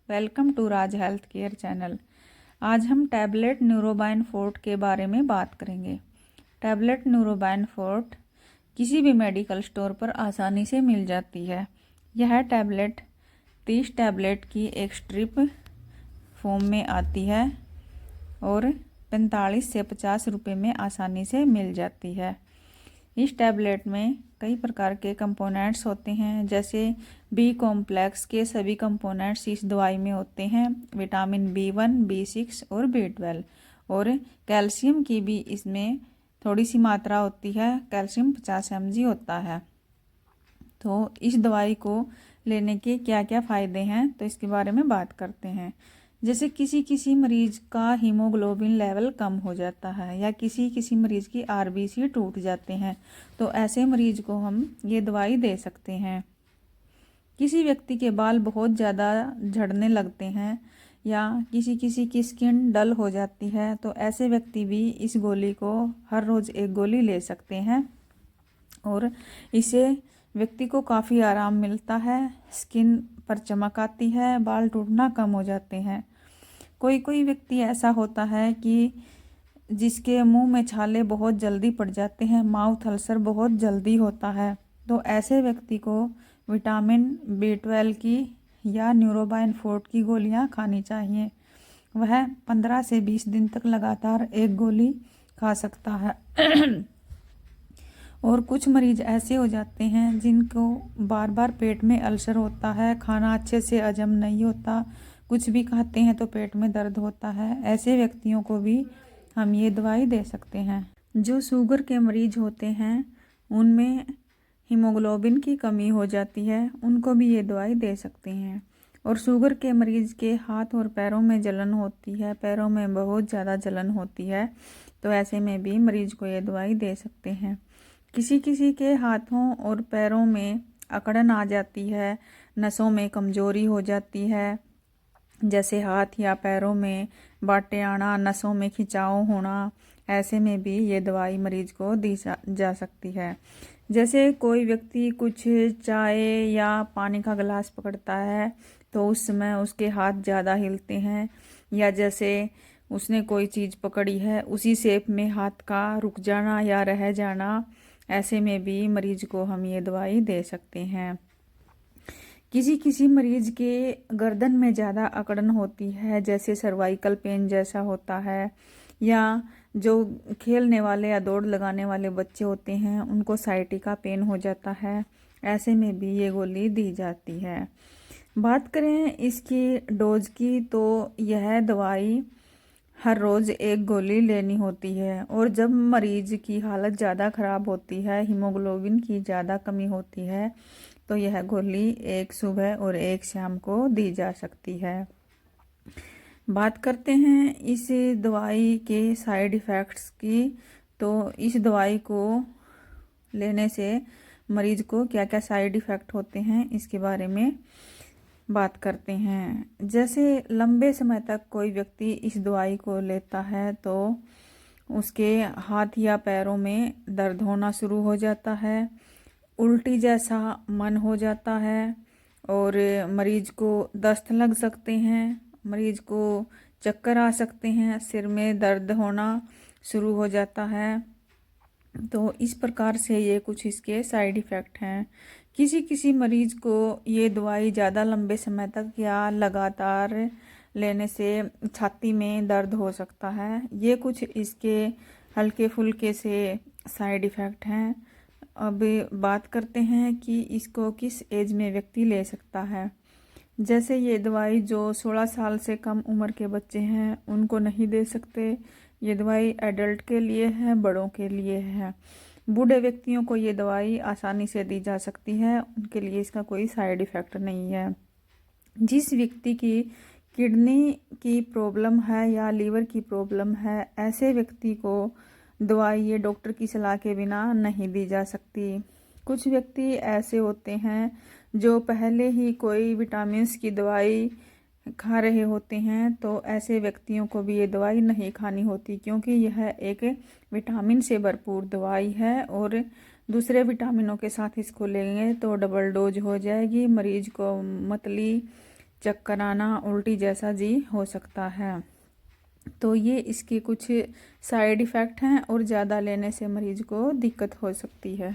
Welcome to Raj health care channel. आज हम tablet न्यूरोबाइन fort के बारे में बात करेंगे। टैबलेट न्यूरोबाइन फोर्ट किसी भी मेडिकल स्टोर पर आसानी से मिल जाती है। यह टैबलेट 30 टैबलेट की एक स्ट्रिप फॉर्म में आती है और 45 से 50 रुपये में आसानी से मिल जाती है। इस टैबलेट में कई प्रकार के कंपोनेंट्स होते हैं, जैसे बी कॉम्प्लेक्स के सभी कंपोनेंट्स इस दवाई में होते हैं। विटामिन B1, B6 और B12 और कैल्शियम की भी इसमें थोड़ी सी मात्रा होती है। कैल्शियम 50 mg होता है। तो इस दवाई को लेने के क्या क्या फ़ायदे हैं, तो इसके बारे में बात करते हैं। जैसे किसी मरीज का हीमोग्लोबिन लेवल कम हो जाता है या किसी मरीज की RBC टूट जाते हैं, तो ऐसे मरीज को हम ये दवाई दे सकते हैं। किसी व्यक्ति के बाल बहुत ज़्यादा झड़ने लगते हैं या किसी की स्किन डल हो जाती है, तो ऐसे व्यक्ति भी इस गोली को हर रोज़ एक गोली ले सकते हैं और इससे व्यक्ति को काफ़ी आराम मिलता है। स्किन पर चमक आती है, बाल टूटना कम हो जाते हैं। कोई व्यक्ति ऐसा होता है कि जिसके मुंह में छाले बहुत जल्दी पड़ जाते हैं, माउथ अल्सर बहुत जल्दी होता है, तो ऐसे व्यक्ति को विटामिन B12 की या न्यूरोबाइन फोर्ट की गोलियां खानी चाहिए। वह 15 से 20 दिन तक लगातार एक गोली खा सकता है। और कुछ मरीज ऐसे हो जाते हैं जिनको बार बार पेट में अल्सर होता है, खाना अच्छे से हजम नहीं होता, कुछ भी खाते हैं तो पेट में दर्द होता है। ऐसे व्यक्तियों को भी हम ये दवाई दे सकते हैं। जो शुगर के मरीज होते हैं उनमें हीमोग्लोबिन की कमी हो जाती है, उनको भी ये दवाई दे सकते हैं। और शुगर के मरीज के हाथ और पैरों में जलन होती है, पैरों में बहुत ज़्यादा जलन होती है, तो ऐसे में भी मरीज को ये दवाई दे सकते हैं। किसी के हाथों और पैरों में अकड़न आ जाती है, नसों में कमजोरी हो जाती है, जैसे हाथ या पैरों में बाटें आना, नसों में खिंचाव होना, ऐसे में भी ये दवाई मरीज को दी जा सकती है। जैसे कोई व्यक्ति कुछ चाय या पानी का गिलास पकड़ता है तो उस समय उसके हाथ ज़्यादा हिलते हैं, या जैसे उसने कोई चीज़ पकड़ी है उसी शेप में हाथ का रुक जाना या रह जाना, ऐसे में भी मरीज को हम ये दवाई दे सकते हैं। किसी मरीज के गर्दन में ज़्यादा अकड़न होती है, जैसे सर्वाइकल पेन जैसा होता है, या जो खेलने वाले या दौड़ लगाने वाले बच्चे होते हैं उनको साइटिका पेन हो जाता है, ऐसे में भी ये गोली दी जाती है। बात करें इसकी डोज की, तो यह दवाई हर रोज़ एक गोली लेनी होती है। और जब मरीज की हालत ज़्यादा ख़राब होती है, हीमोग्लोबिन की ज़्यादा कमी होती है, तो यह गोली एक सुबह और एक शाम को दी जा सकती है। बात करते हैं इस दवाई के साइड इफ़ेक्ट्स की, तो इस दवाई को लेने से मरीज को क्या क्या साइड इफ़ेक्ट होते हैं इसके बारे में बात करते हैं। जैसे लंबे समय तक कोई व्यक्ति इस दवाई को लेता है तो उसके हाथ या पैरों में दर्द होना शुरू हो जाता है, उल्टी जैसा मन हो जाता है और मरीज को दस्त लग सकते हैं, मरीज को चक्कर आ सकते हैं, सिर में दर्द होना शुरू हो जाता है। तो इस प्रकार से ये कुछ इसके साइड इफ़ेक्ट हैं। किसी मरीज को ये दवाई ज़्यादा लंबे समय तक या लगातार लेने से छाती में दर्द हो सकता है। ये कुछ इसके हल्के फुल्के से साइड इफ़ेक्ट हैं। अब बात करते हैं कि इसको किस एज में व्यक्ति ले सकता है। जैसे ये दवाई जो 16 साल से कम उम्र के बच्चे हैं उनको नहीं दे सकते। ये दवाई एडल्ट के लिए है, बड़ों के लिए है। बूढ़े व्यक्तियों को ये दवाई आसानी से दी जा सकती है, उनके लिए इसका कोई साइड इफ़ेक्ट नहीं है। जिस व्यक्ति की किडनी की प्रॉब्लम है या लीवर की प्रॉब्लम है, ऐसे व्यक्ति को दवाई ये डॉक्टर की सलाह के बिना नहीं दी जा सकती। कुछ व्यक्ति ऐसे होते हैं जो पहले ही कोई विटामिन्स की दवाई खा रहे होते हैं, तो ऐसे व्यक्तियों को भी ये दवाई नहीं खानी होती, क्योंकि यह एक विटामिन से भरपूर दवाई है और दूसरे विटामिनों के साथ इसको लेंगे तो डबल डोज हो जाएगी। मरीज को मतली चक्कर आना, उल्टी जैसा जी हो सकता है। तो ये इसके कुछ साइड इफ़ेक्ट हैं और ज़्यादा लेने से मरीज़ को दिक्कत हो सकती है।